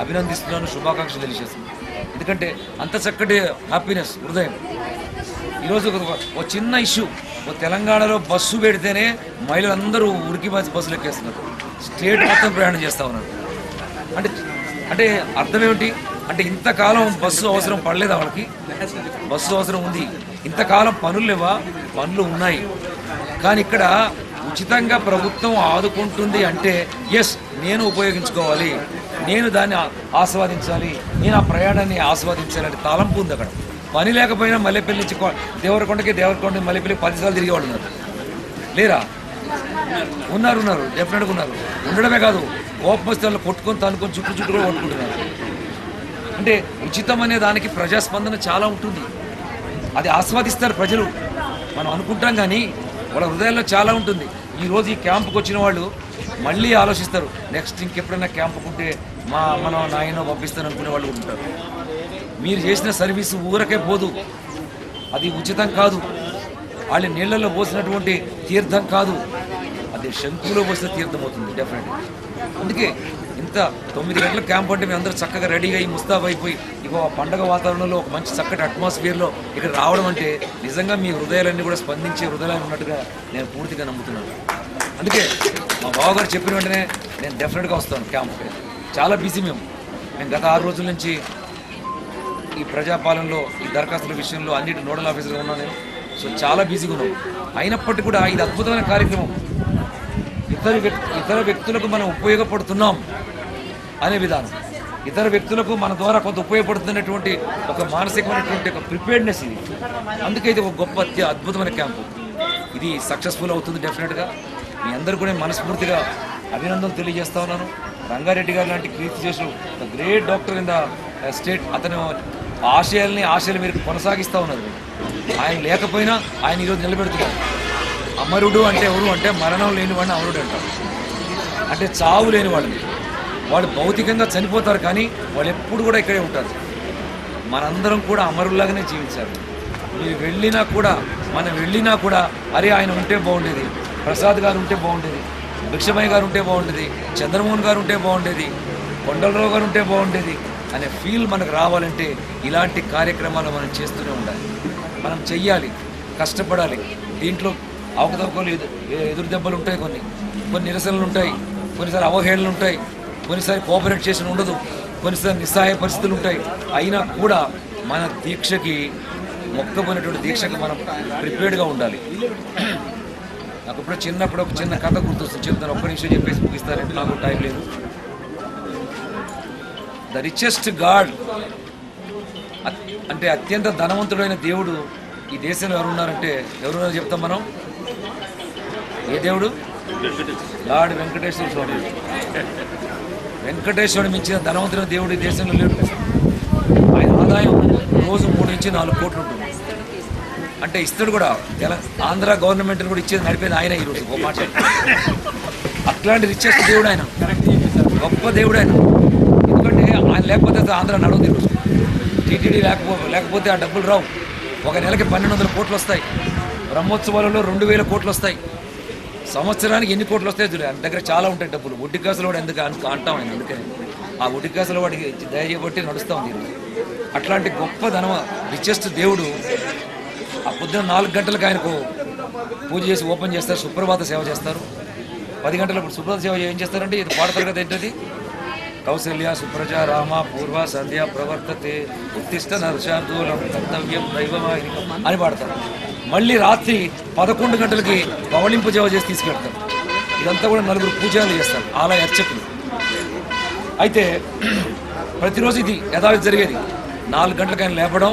అభినందిస్తున్నాను, శుభాకాంక్షలు తెలియజేస్తున్నాను. ఎందుకంటే అంత చక్కటి హ్యాపీనెస్ హృదయం. ఈరోజు ఒక చిన్న ఇష్యూ, తెలంగాణలో బస్సు పెడితేనే మహిళలందరూ ఉరికి బస్సులు ఎక్కేస్తున్నారు, స్టేట్ మొత్తం ప్రయాణం చేస్తూ ఉన్నారు. అంటే అంటే అర్థం ఏమిటి అంటే ఇంతకాలం బస్సు అవసరం పడలేదా వాళ్ళకి? బస్సు అవసరం ఉంది. ఇంతకాలం పనులు లేవా? పనులు ఉన్నాయి. కానీ ఇక్కడ ఉచితంగా ప్రభుత్వం ఆదుకుంటుంది అంటే ఎస్, నేను ఉపయోగించుకోవాలి, నేను దాన్ని ఆస్వాదించాలి, నేను ఆ ప్రయాణాన్ని ఆస్వాదించాలని తలంపు ఉంది అక్కడ. పని లేకపోయినా మల్లెపల్లి నుంచి దేవరకొండ మల్లెపల్లి 10 సార్లు తిరిగేవాళ్ళు ఉన్నారు, లేరా? ఉన్నారు, డెఫినెట్గా ఉన్నారు. ఉండడమే కాదు, కోపం వస్తే వాళ్ళు కొట్టుకొని తనుకొని చుట్టూ కూడా కొట్టుకుంటున్నారు. అంటే ఉచితం అనే దానికి ప్రజాస్పందన చాలా ఉంటుంది, అది ఆస్వాదిస్తారు ప్రజలు. మనం అనుకుంటాం కానీ వాళ్ళ హృదయాల్లో చాలా ఉంటుంది. ఈరోజు ఈ క్యాంపుకి వచ్చిన వాళ్ళు మళ్ళీ ఆలోచిస్తారు, నెక్స్ట్ ఇంకెప్పుడైనా క్యాంపుకు ఉంటే మనం నాయనో పంపిస్తాను అనుకునే వాళ్ళు ఉంటారు. మీరు చేసిన సర్వీసు ఊరకే పోదు, అది ఉచితం కాదు. వాళ్ళ నీళ్ళల్లో పోసినటువంటి తీర్థం కాదు, అది శంకులో పోసిన తీర్థం అవుతుంది డెఫినెట్గా. అందుకే ఇంత 9 గంటల క్యాంప్ అంటే మేము అందరూ చక్కగా రెడీగా ఈ ముస్తాబ్ అయిపోయి ఇక పండగ వాతావరణంలో ఒక మంచి చక్కటి అట్మాస్ఫియర్లో ఇక్కడ రావడం అంటే నిజంగా మీ హృదయాలన్నీ కూడా స్పందించే హృదయాలు ఉన్నట్టుగా నేను పూర్తిగా నమ్ముతున్నాను. అందుకే మా బావగారు చెప్పిన వెంటనే నేను డెఫినెట్గా వస్తాను క్యాంప్కి. చాలా బిజీ మేము గత 6 రోజుల నుంచి ఈ ప్రజాపాలనలో, ఈ దరఖాస్తుల విషయంలో అన్నిటి నోడల్ ఆఫీసర్గా ఉన్నాను నేను. సో చాలా బిజీగా ఉన్నాం. అయినప్పటికీ కూడా ఇది అద్భుతమైన కార్యక్రమం. ఇతర వ్యక్తులకు మనం ఉపయోగపడుతున్నాం అనే విధానం, ఇతర వ్యక్తులకు మన ద్వారా కొంత ఉపయోగపడుతున్నటువంటి ఒక మానసికమైనటువంటి ఒక ప్రిపేర్డ్నెస్ ఇది. అందుకే ఇది ఒక గొప్ప అద్భుతమైన క్యాంపు. ఇది సక్సెస్ఫుల్ అవుతుంది డెఫినెట్గా. మీ అందరూ కూడా మనస్ఫూర్తిగా అభినందనలు తెలియజేస్తా ఉన్నాను. రంగారెడ్డి గారు లాంటి కీర్తి చేసిన ఒక great doctor in the state, అతను ఆశయాలు మీరు కొనసాగిస్తూ ఉన్నారు. ఆయన లేకపోయినా ఆయన ఈరోజు నిలబెడుతున్నారు. అమరుడు అంటే ఎవరు అంటే మరణం లేని వాడిని అమరుడు అంటారు. అంటే చావు లేని వాళ్ళని, వాళ్ళు భౌతికంగా చనిపోతారు కానీ వాళ్ళు ఎప్పుడు కూడా ఇక్కడే ఉంటారు. మనందరం కూడా అమరులాగానే జీవించాలి. మీరు మనం వెళ్ళినా కూడా అరే ఆయన ఉంటే బాగుండేది, ప్రసాద్ గారు ఉంటే బాగుండేది, భిక్షమయ్య గారు ఉంటే బాగుండేది, చంద్రమోహన్ గారు ఉంటే బాగుండేది, కొండలరావు గారు ఉంటే బాగుండేది అనే ఫీల్ మనకు రావాలంటే ఇలాంటి కార్యక్రమాలు మనం చేస్తూనే ఉండాలి. మనం చెయ్యాలి, కష్టపడాలి. దీంట్లో అవకతవకలు ఎదురు దెబ్బలు ఉంటాయి, కొన్ని నిరసనలు ఉంటాయి, కొన్నిసారి అవహేళనలు ఉంటాయి, కొన్నిసారి కోఆపరేట్ చేసిన ఉండదు, కొన్నిసారి నిస్సహాయ పరిస్థితులు ఉంటాయి. అయినా కూడా మన దీక్షకి, మొక్కబోయినటువంటి దీక్షకి మనం ప్రిపేర్డ్గా ఉండాలి. నాకు ఇప్పుడు చిన్నప్పుడు ఒక చిన్న కథ గుర్తొస్తుంది, చెప్తాను. ఒక్క నిమిషం చెప్పేసి ముగిస్తారంటే నాకు టైం లేదు. ద రిచెస్ట్ గాడ్ అంటే అత్యంత ధనవంతుడైన దేవుడు ఈ దేశంలో ఎవరున్నారంటే ఎవరున్నారో చెప్తాం మనం. ఏ దేవుడు? లార్డ్ వెంకటేశ్వర స్వామి. వెంకటేశ్వరుడు మించిన ధనవంతుడైన దేవుడు ఈ దేశంలో లేడు. ఆయన ఆదాయం రోజు 3 నుంచి 4 కోట్లు ఉంటుంది. అంటే ఇస్తాడు కూడా. ఆంధ్ర గవర్నమెంట్ కూడా ఇచ్చేది నడిపేది ఆయన ఈరోజు. గొప్ప మాట. అట్లాంటి రిచెస్ట్ దేవుడు ఆయన, గొప్ప దేవుడు ఆయన. ఎందుకంటే ఆయన లేకపోతే ఆంధ్ర నడవదు ఈరోజు. టీటీడీ లేకపోతే ఆ డబ్బులు రావు. ఒక నెలకి 1200 కోట్లు వస్తాయి. బ్రహ్మోత్సవాలలో 2000 కోట్లు వస్తాయి. సంవత్సరానికి ఎన్ని కోట్లు వస్తాయి చూడండి. ఆయన దగ్గర చాలా ఉంటాయి డబ్బులు. ఒడ్డి కాసులు వాడు ఎందుకు అంటాం ఆయన. అందుకని ఆ ఒడ్డి కాసులు వాడికి దయచేయబట్టి నడుస్తూ ఉంది. అట్లాంటి గొప్ప రిచెస్ట్ దేవుడు ఆ పొద్దున 4 గంటలకు ఆయనకు పూజ చేసి ఓపెన్ చేస్తారు, సుప్రభాత సేవ చేస్తారు. 10 గంటలప్పుడు సుప్రభాత సేవ ఏం చేస్తారంటే ఇది పాడతారు కదా, ఏంటది కౌసల్య సుప్రజ రామ పూర్వ సంధ్య ప్రవర్తతే ఉత్తిష్ట నర్షార్థూలం కర్తవ్యం దైవవాహిని అని పాడతారు. మళ్ళీ రాత్రి 11 గంటలకి పవళింపు సేవ చేసి తీసుకెళ్తారు. ఇదంతా కూడా 4 పూజలు చేస్తారు ఆలయ అర్చకులు. అయితే ప్రతిరోజు ఇది యథావిధి జరిగేది. 4 గంటలకు ఆయన లేపడం,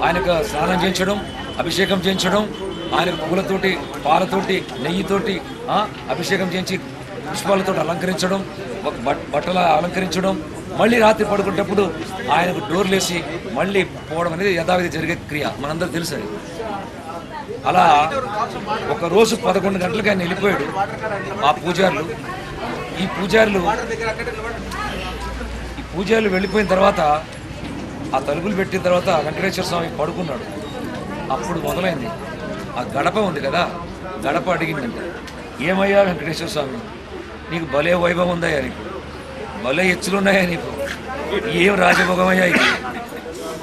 ఆయనకు స్నానం చేయించడం, అభిషేకం చేయించడం, ఆయనకు పూలతోటి పాలతోటి నెయ్యితోటి అభిషేకం చేయించి పుష్పాలతో అలంకరించడం, ఒక బట్టల అలంకరించడం, మళ్ళీ రాత్రి పడుకునేటప్పుడు ఆయనకు డోర్లేసి మళ్ళీ పోవడం అనేది యథావిధి జరిగే క్రియ, మనందరూ తెలుసు. అలా ఒకరోజు 11 గంటలకు ఆయన వెళ్ళిపోయాడు. ఆ ఈ పూజారులు వెళ్ళిపోయిన తర్వాత ఆ తలుపులు పెట్టిన తర్వాత వెంకటేశ్వర స్వామి పడుకున్నాడు. అప్పుడు మొదలైంది ఆ గడప ఉంది కదా, గడప అడిగిందంటే, ఏమయ్యా వెంకటేశ్వర స్వామి, నీకు భలే వైభవం ఉందయ్యా, నీకు భలే ఎచ్చులున్నాయా, నీకు ఏం రాజభోగమయ్యా ఇది,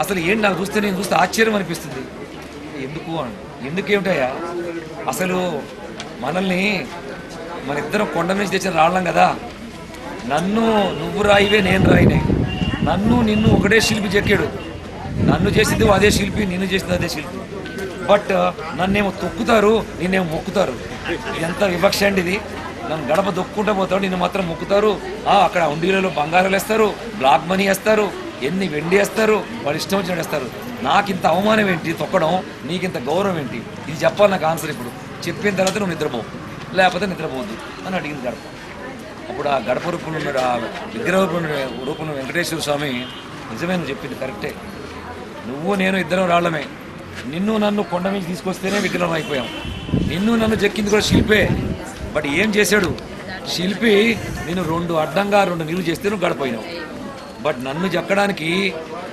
అసలు ఏంటి నాకు నేను చూస్తే ఆశ్చర్యం అనిపిస్తుంది. ఎందుకేమిటయ్యా, అసలు మనల్ని మన ఇద్దరం కొండ నుంచి తెచ్చిన రాళ్ళం కదా, నువ్వు రాయివే నేను రాయినే, నిన్ను ఒకటే శిల్పి చెక్కాడు, నన్ను చేసింది అదే శిల్పి, నిన్ను చేసింది అదే శిల్పి, బట్ నన్నేమో తొక్కుతారు, నిన్నేమో మొక్కుతారు. ఎంత వివక్ష అండి ఇది. నన్ను గడప దొక్కుంటూ పోతాడు, నిన్ను మాత్రం మొక్కుతారు. అక్కడ ఉండిలలో బంగారాలు వేస్తారు, బ్లాక్ మనీ వేస్తారు, ఎన్ని వెండి వేస్తారు, వాళ్ళు ఇష్టం వచ్చినట్టు వేస్తారు. నాకు ఇంత అవమానం ఏంటి తొక్కడం, నీకింత గౌరవం ఏంటి, ఇది చెప్పాలి నాకు ఆన్సర్. ఇప్పుడు చెప్పిన తర్వాత నువ్వు నిద్రపోవు, లేకపోతే నిద్రపోవద్దు అని అడిగింది గడప. అప్పుడు ఆ గడప రూపంలో ఉన్నాడు, ఆ విగ్రహ రూపంలో వెంకటేశ్వర స్వామి, నిజమే నువ్వు చెప్పింది కరెక్టే, నువ్వు నేను ఇద్దరం రాళ్ళమే, నిన్ను నన్ను కొండ మీద తీసుకొస్తేనే విగ్రహం అయిపోయాం, నిన్ను నన్ను చెక్కింది కూడా శిల్పే. బట్ ఏం చేశాడు శిల్పి, నేను 2 అడ్డంగా 2 నీళ్ళు చేస్తే నువ్వు గడపోయినావు. బట్ నన్ను చెక్కడానికి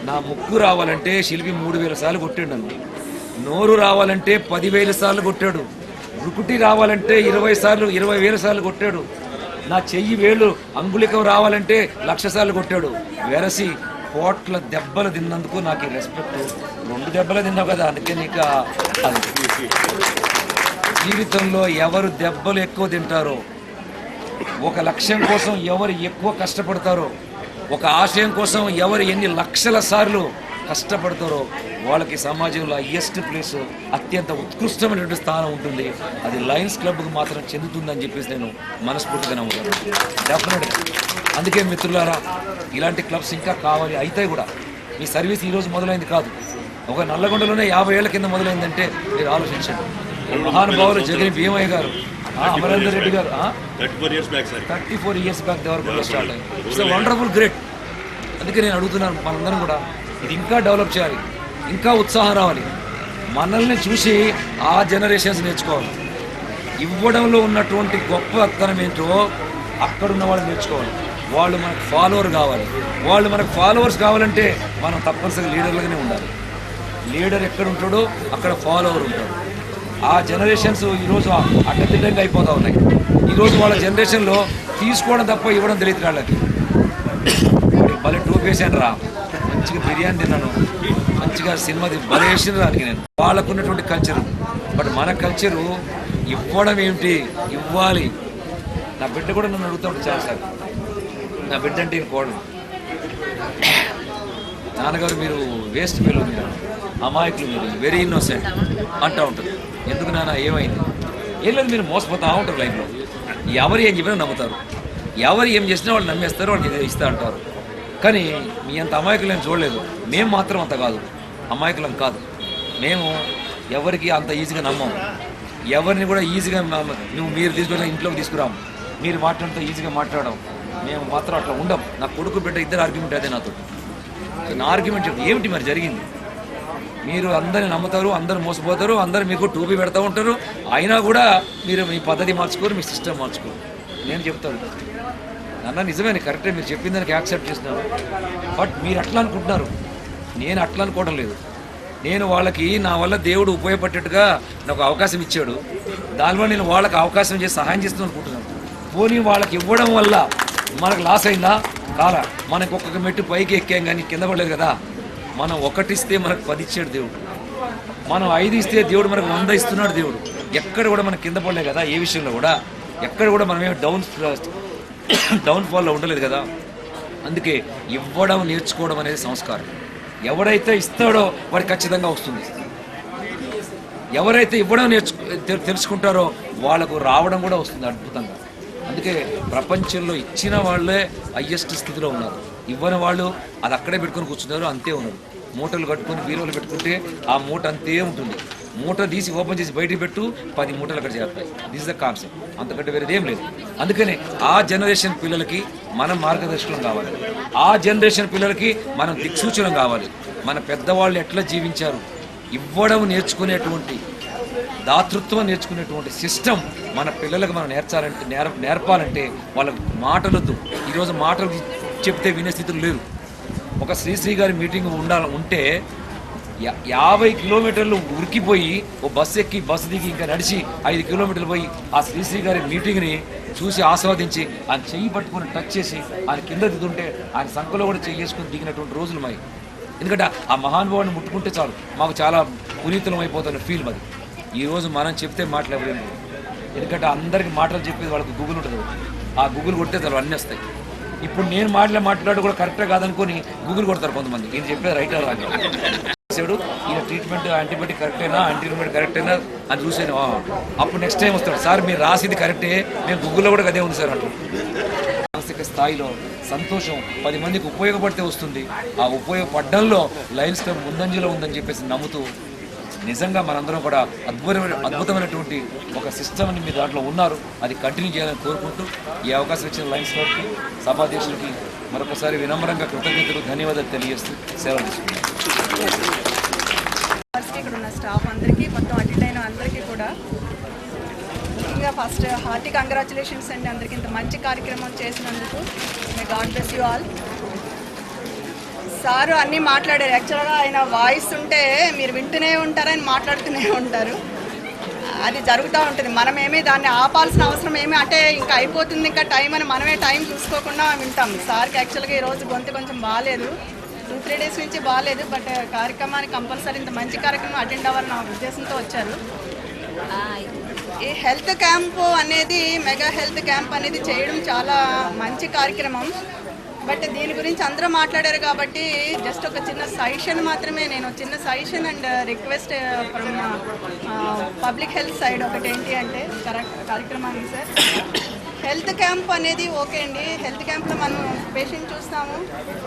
నా ముక్కు రావాలంటే శిల్పి 3000 సార్లు కొట్టాడు, నన్ను నోరు రావాలంటే 10,000 సార్లు కొట్టాడు, రుకుటి రావాలంటే 20,000 సార్లు కొట్టాడు, నా చెయ్యి వేళ్ళు అంగుళికం రావాలంటే 1,00,000 సార్లు కొట్టాడు. వెరసి కోట్ల దెబ్బలు తిన్నందుకు నాకు ఈ రెస్పెక్ట్. 2 దెబ్బలు తిన్నావు కదా, అందుకే నీకు జీవితంలో ఎవరు దెబ్బలు ఎక్కువ తింటారో, ఒక లక్ష్యం కోసం ఎవరు ఎక్కువ కష్టపడతారో, ఒక ఆశయం కోసం ఎవరు ఎన్ని లక్షల సార్లు కష్టపడతారో వాళ్ళకి సమాజంలో హయ్యెస్ట్ ప్లేస్, అత్యంత ఉత్కృష్టమైనటువంటి స్థానం ఉంటుంది. అది లయన్స్ క్లబ్కు మాత్రం చెందుతుందని చెప్పేసి నేను మనస్ఫూర్తిగా నమ్ముతాను, డెఫినెట్గా. అందుకే మిత్రులారా, ఇలాంటి క్లబ్స్ ఇంకా కావాలి, అవుతాయి కూడా. మీ సర్వీస్ ఈరోజు మొదలైంది కాదు, ఒక నల్లగొండలోనే 50 ఏళ్ల కింద మొదలైందంటే మీరు ఆలోచించండి. మహానుభావులు జగన్ భీమయ్య గారు, అమరేందర్ రెడ్డి గారు 34 ఇయర్స్ బ్యాక్ దేవరకొండలో స్టార్ట్ అయ్యింది. It's wonderful, great. అందుకే నేను అడుగుతున్నాను, మనందరం కూడా ఇది ఇంకా డెవలప్ చేయాలి, ఇంకా ఉత్సాహం రావాలి. మనల్ని చూసి ఆ జనరేషన్స్ నేర్చుకోవాలి. ఇవ్వడంలో ఉన్నటువంటి గొప్పతనం ఏంటో అక్కడున్న వాళ్ళు నేర్చుకోవాలి. వాళ్ళు మనకు ఫాలోవర్ కావాలి. వాళ్ళు మనకు ఫాలోవర్స్ కావాలంటే మనం తప్పనిసరిగా లీడర్లుగానే ఉండాలి. లీడర్ ఎక్కడ ఉంటాడో అక్కడ ఫాలోవర్ ఉంటాడు. ఆ జనరేషన్స్ ఈరోజు అడ్డదిడ్డంగా అయిపోతూ ఉన్నాయి. ఈరోజు వాళ్ళ జనరేషన్లో తీసుకోవడం తప్ప ఇవ్వడం తెలియదు వాళ్ళకి. భలే టూప్ వేసాను రా, మంచిగా బిర్యానీ తిన్నాను, మంచిగా సినిమా భలే వేసిన దానికి నేను. వాళ్ళకున్నటువంటి కల్చరు. బట్ మన కల్చరు ఇవ్వడం ఏమిటి, ఇవ్వాలి. నా బిడ్డ కూడా నన్ను అడుగుతూ ఉంటాడు చాలాసార్లు, నా బిడ్డ అంటే నేను కోడలు, నాన్నగారు మీరు వేస్ట్ ఫీల్ ఉంది, అమాయకులు, మీరు వెరీ ఇన్నోసెంట్ అంటూ ఉంటుంది. ఎందుకు నాన్న, ఏమైంది? ఏం లేదు, మీరు మోసపోతూ ఉంటారు లైఫ్లో. ఎవరు ఏం చెప్పినా నమ్ముతారు, ఎవరు ఏం చేసినా వాళ్ళు నమ్మేస్తారు, వాళ్ళకి ఇస్తా అంటారు. కానీ మీ అంత అమాయకులు నేను చూడలేదు. మేము మాత్రం అంత కాదు, అమాయకులం కాదు. మేము ఎవరికి అంత ఈజీగా నమ్మం, ఎవరిని కూడా ఈజీగా మీరు తీసుకొని ఇంట్లోకి తీసుకురాము, మీరు మాట్లాడితే ఈజీగా మాట్లాడడం. మేము మాత్రం అట్లా ఉండం. నా కొడుకు బిడ్డ ఇద్దరు ఆర్గ్యుమెంట్ అదే నాతో. నా ఆర్గ్యుమెంట్ ఏమిటి మరి జరిగింది? మీరు అందరిని నమ్ముతారు, అందరు మోసపోతారు, అందరు మీకు టూపీ పెడతా ఉంటారు, అయినా కూడా మీరు మీ పద్ధతి మార్చుకోరు, మీ సిస్టమ్ మార్చుకోరు. నేను చెప్తాను అన్న, నిజమే, కరెక్టే, మీరు చెప్పిన దానికి యాక్సెప్ట్ చేస్తున్నాను. బట్ మీరు అట్లా అనుకుంటున్నారు, నేను అట్లా అనుకోవడం లేదు. నేను వాళ్ళకి నా వల్ల దేవుడు ఉపయోగపడేట్టుగా నాకు అవకాశం ఇచ్చాడు, దానివల్ల నేను వాళ్ళకి అవకాశం చేసి సహాయం చేస్తున్నాను అనుకుంటున్నాను. పోనీ వాళ్ళకి ఇవ్వడం వల్ల మనకు లాస్ అయిందా? కాలా. మనకు ఒక్కొక్క మెట్టు పైకి ఎక్కాం కానీ కింద పడలేదు కదా. మనం 1 ఇస్తే మనకు 10 ఇచ్చాడు దేవుడు, మనం 5 ఇస్తే దేవుడు మనకు 100 ఇస్తున్నాడు దేవుడు. ఎక్కడ కూడా మనం కింద పడలేదు కదా, ఏ విషయంలో కూడా ఎక్కడ కూడా మనమేమి డౌన్ఫాల్లో ఉండలేదు కదా. అందుకే ఇవ్వడం నేర్చుకోవడం అనేది సంస్కారం. ఎవడైతే ఇస్తాడో వాడికి ఖచ్చితంగా వస్తుంది. ఎవరైతే ఇవ్వడం తెలుసుకుంటారో వాళ్ళకు రావడం కూడా వస్తుంది అద్భుతంగా. అందుకే ప్రపంచంలో ఇచ్చిన వాళ్ళే హయ్యెస్ట్ స్థితిలో ఉన్నారు. ఇవ్వని వాళ్ళు అది అక్కడే పెట్టుకొని కూర్చున్నారు, అంతే ఉన్నారు. మూటలు కట్టుకొని బీరువాలు పెట్టుకుంటే ఆ మూట అంతే ఉంటుంది. మూట తీసి ఓపెన్ చేసి బయటికి పెట్టు, 10 మూటలు అక్కడ చేరుతాయి. దిస్ ఇస్ ద కాన్సెప్ట్, అంతకంటే వేరేదేం లేదు. అందుకనే ఆ జనరేషన్ పిల్లలకి మనం మార్గదర్శకం కావాలి. ఆ జనరేషన్ పిల్లలకి మనం దిక్సూచనం కావాలి. మన పెద్దవాళ్ళు ఎట్లా జీవించారు, ఇవ్వడం నేర్చుకునేటువంటి, దాతృత్వం నేర్చుకునేటువంటి సిస్టమ్ మన పిల్లలకు మనం నేర్పాలంటే వాళ్ళకు మాటలొద్దు. ఈరోజు మాటలు చెప్తే వినే స్థితులు లేరు. ఒక శ్రీశ్రీ గారి మీటింగ్ ఉంటే 50 కిలోమీటర్లు ఉరికిపోయి ఓ బస్సు ఎక్కి బస్సు దిగి ఇంకా నడిచి 5 కిలోమీటర్లు పోయి ఆ శ్రీశ్రీ గారి మీటింగ్ని చూసి ఆస్వాదించి ఆయన చెయ్యి పట్టుకొని టచ్ చేసి ఆయన కింద దిగుంటే ఆయన సంఖలో కూడా చేసుకుని దిగినటువంటి రోజులు మాయి. ఎందుకంటే ఆ మహానుభావుని ముట్టుకుంటే చాలు మాకు చాలా పునీతులం అయిపోతున్న ఫీల్ మాది. ఈరోజు మనం చెప్తే మాటలు ఎవరేం లేదు. ఎందుకంటే అందరికి మాటలు చెప్పేది వాళ్ళకి గూగుల్ ఉంటుంది. ఆ గూగుల్ కొడితే చాలు అన్నీ వస్తాయి. ఇప్పుడు నేను మాట్లాడు కూడా కరెక్టే కాదనుకొని గూగుల్ కొడతారు కొంతమంది. నేను చెప్పేది రైట్ రాదు. ఈయన ట్రీట్మెంట్ యాంటీబయాటిక్ కరెక్టేనా, యాంటీబయాటిక్ కరెక్టేనా అని చూసాను. అప్పుడు నెక్స్ట్ టైం వస్తాడు, సార్ మీరు రాసింది కరెక్టే, మేము గూగుల్లో కూడా అదే ఉంది సార్ అంటూ. మానసిక స్థాయిలో సంతోషం 10 మందికి ఉపయోగపడితే వస్తుంది. ఆ ఉపయోగపడడంలో లయన్స్ క్లబ్ ముందంజలో ఉందని చెప్పేసి నమ్ముతూ నిజంగా మనందరం కూడా అద్భుతమైనటువంటి ఒక సిస్టమ్ని మీ దాంట్లో ఉన్నారు. అది కంటిన్యూ చేయాలని కోరుకుంటూ ఈ అవకాశం ఇచ్చిన లయన్స్ క్లబ్కి, సభాధ్యక్షులకి మరొకసారి వినమ్రంగా కృతజ్ఞతలు, ధన్యవాదాలు తెలియజేస్తూ సేవలు తీసుకుంటాం.
ఇక్కడ ఉన్న స్టాఫ్ అందరికీ, మొత్తం అటెండ్ అయిన అందరికీ కూడా ముఖ్యంగా ఫస్ట్ హార్టీ కంగ్రాచులేషన్స్ అండి. అందరికీ ఇంత మంచి కార్యక్రమం చేసినందుకు. May God bless you all. Sir అన్నీ మాట్లాడారు. యాక్చువల్గా ఆయన వాయిస్ ఉంటే మీరు వింటూనే ఉంటారు, ఆయన మాట్లాడుతూనే ఉంటారు. అది జరుగుతూ ఉంటుంది. మనమేమీ దాన్ని ఆపాల్సిన అవసరం ఏమీ, అంటే ఇంకా అయిపోతుంది ఇంకా టైం అని మనమే టైం చూసుకోకుండా వింటాం. సార్కి యాక్చువల్గా ఈరోజు గొంతు కొంచెం బాగాలేదు, 2-3 డేస్ నుంచి బాగాలేదు. బట్ కార్యక్రమానికి కంపల్సరీ ఇంత మంచి కార్యక్రమం అటెండ్ అవ్వాలని నా ఉద్దేశంతో వచ్చారు. ఈ హెల్త్ క్యాంపు అనేది, మెగా హెల్త్ క్యాంప్ అనేది చేయడం చాలా మంచి కార్యక్రమం. బట్ దీని గురించి అందరూ మాట్లాడారు కాబట్టి జస్ట్ ఒక చిన్న సజెషన్ మాత్రమే, నేను చిన్న suggestion and request from public health side ఒకటి ఏంటి అంటే కార్యక్రమానికి సార్, హెల్త్ క్యాంప్ అనేది ఓకే అండి. హెల్త్ క్యాంప్లో మనం పేషెంట్ చూస్తాము,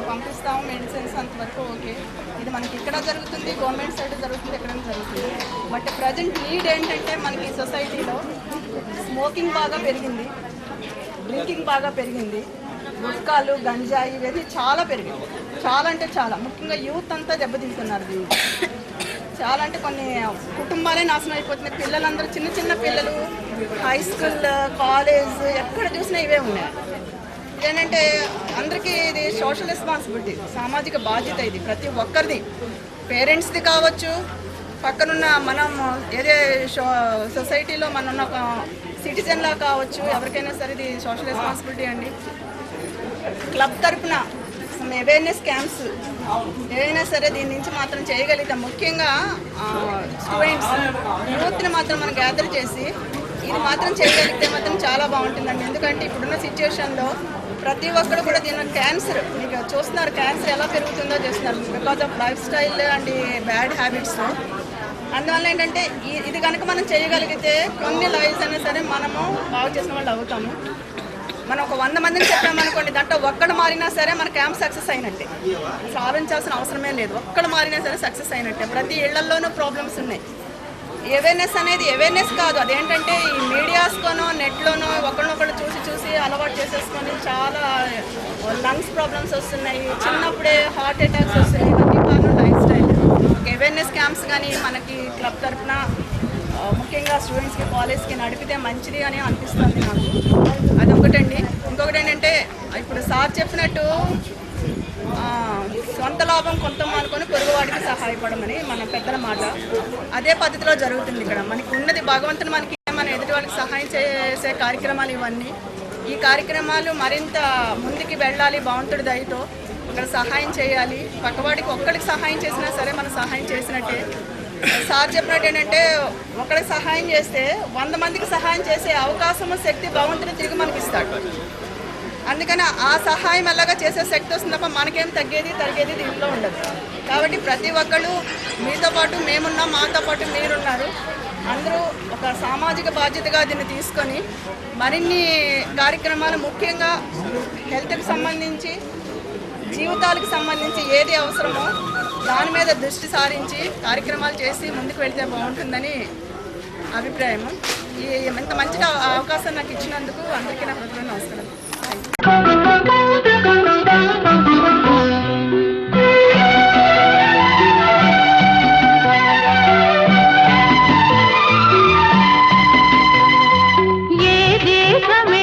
పంపిస్తాము, మెడిసిన్స్ అంతవరకు ఓకే. ఇది మనకి ఇక్కడ జరుగుతుంది, గవర్నమెంట్ సైడ్ జరుగుతుంది, ఎక్కడైనా జరుగుతుంది. బట్ ప్రజెంట్ నీడ్ ఏంటంటే మనకి సొసైటీలో స్మోకింగ్ బాగా పెరిగింది, డ్రింకింగ్ బాగా పెరిగింది, గుట్కాలు, గంజాయి ఇవన్నీ చాలా పెరిగింది. చాలా అంటే చాలా, ముఖ్యంగా యూత్ అంతా దెబ్బతింటున్నారు దీన్ని. చాలా అంటే కొన్ని కుటుంబాలే నాశనం అయిపోతున్నాయి. పిల్లలందరూ చిన్న చిన్న పిల్లలు, హై స్కూల్, కాలేజ్, ఎక్కడ చూసినా ఇవే ఉన్నాయి. ఏంటంటే అందరికీ ఇది సోషల్ రెస్పాన్సిబిలిటీ, సామాజిక బాధ్యత. ఇది ప్రతి ఒక్కరిది, పేరెంట్స్ది కావచ్చు, పక్కనున్న మనం ఏదే సొసైటీలో మన ఉన్న ఒక సిటిజన్లా కావచ్చు, ఎవరికైనా సరే ఇది సోషల్ రెస్పాన్సిబిలిటీ అండి. క్లబ్ తరఫున అవేర్నెస్ క్యాంప్స్ ఏదైనా సరే దీని నుంచి మాత్రం చేయగలుగుతాం. ముఖ్యంగా స్టూడెంట్స్, యూత్ని మాత్రం మనం గ్యాదర్ చేసి ఇది మాత్రం చేయగలిగితే మాత్రం చాలా బాగుంటుందండి. ఎందుకంటే ఇప్పుడున్న సిచ్యువేషన్లో ప్రతి ఒక్కరు కూడా దీని క్యాన్సర్, మీకు చూస్తున్నారు క్యాన్సర్ ఎలా పెరుగుతుందో చూస్తున్నారు, because of life style and bad habits. అందువల్ల ఏంటంటే ఇది కనుక మనం చేయగలిగితే కొన్ని లైఫ్స్ అయినా సరే మనము బాగు చేసిన వాళ్ళు అవుతాము. మనం ఒక 100 మందిని చెప్పామనుకోండి, దాంట్లో ఒక్కడు మారినా సరే మన క్యాంప్ సక్సెస్ అయినట్టే. సాధించాల్సిన అవసరమే లేదు, ఒక్కడు మారినా సరే సక్సెస్ అయినట్టే. ప్రతి ఇళ్లలోనూ ప్రాబ్లమ్స్ ఉన్నాయి. అవేర్నెస్ అనేది అవేర్నెస్ కాదు, అదేంటంటే ఈ మీడియాస్లోనో నెట్లోనో ఒకరినొకరు చూసి అలవాటు చేసేసుకొని చాలా లంగ్స్ ప్రాబ్లమ్స్ వస్తున్నాయి, చిన్నప్పుడే హార్ట్ అటాక్స్ వస్తున్నాయి. ఇవన్నీ కారణం లైఫ్ స్టైల్. అవేర్నెస్ క్యాంప్స్ కానీ మనకి క్లబ్ తరఫున ముఖ్యంగా స్టూడెంట్స్కి, కాలేజ్కి నడిపితే మంచిది అని అనిపిస్తుంది నాకు. అదొకటండి. ఇంకొకటి ఏంటంటే ఇప్పుడు సార్ చెప్పినట్టు సొంత లాభం కొంత అనుకొని పొరుగువాడికి సహాయపడమని మన పెద్దల మాట. అదే పద్ధతిలో జరుగుతుంది ఇక్కడ. మనకి ఉన్నది భగవంతుని, మనకి మన ఎదుటి వాళ్ళకి సహాయం చేసే కార్యక్రమాలు ఇవన్నీ. ఈ కార్యక్రమాలు మరింత ముందుకి వెళ్ళాలి, భగవంతుడి దయతో ఇక్కడ సహాయం చేయాలి. పక్కవాడికి ఒక్కడికి సహాయం చేసినా సరే మనం సహాయం చేసినట్టే. సార్ చెప్పినట్టు ఏంటంటే ఒకరికి సహాయం చేస్తే 100 మందికి సహాయం చేసే అవకాశము, శక్తి భగవంతుని తిరిగి మనకి ఇస్తాడు. అందుకని ఆ సహాయం ఎలాగా చేసే శక్తి వస్తుంది తప్ప మనకేం తగ్గేది దీంట్లో ఉండదు. కాబట్టి ప్రతి ఒక్కళ్ళు మీతో పాటు మేమున్నాం, మాతో పాటు మీరున్నారు, అందరూ ఒక సామాజిక బాధ్యతగా దీన్ని తీసుకొని మరిన్ని కార్యక్రమాలు, ముఖ్యంగా హెల్త్కి సంబంధించి, జీవితాలకు సంబంధించి ఏది అవసరమో దాని మీద దృష్టి సారించి కార్యక్రమాలు చేసి ముందుకు వెళ్తే బాగుంటుందని అభిప్రాయం. ఇంత మంచి అవకాశం నాకు ఇచ్చినందుకు అందరికీ నా హృదయపూర్వక నమస్కారం.
ఏ దేశమే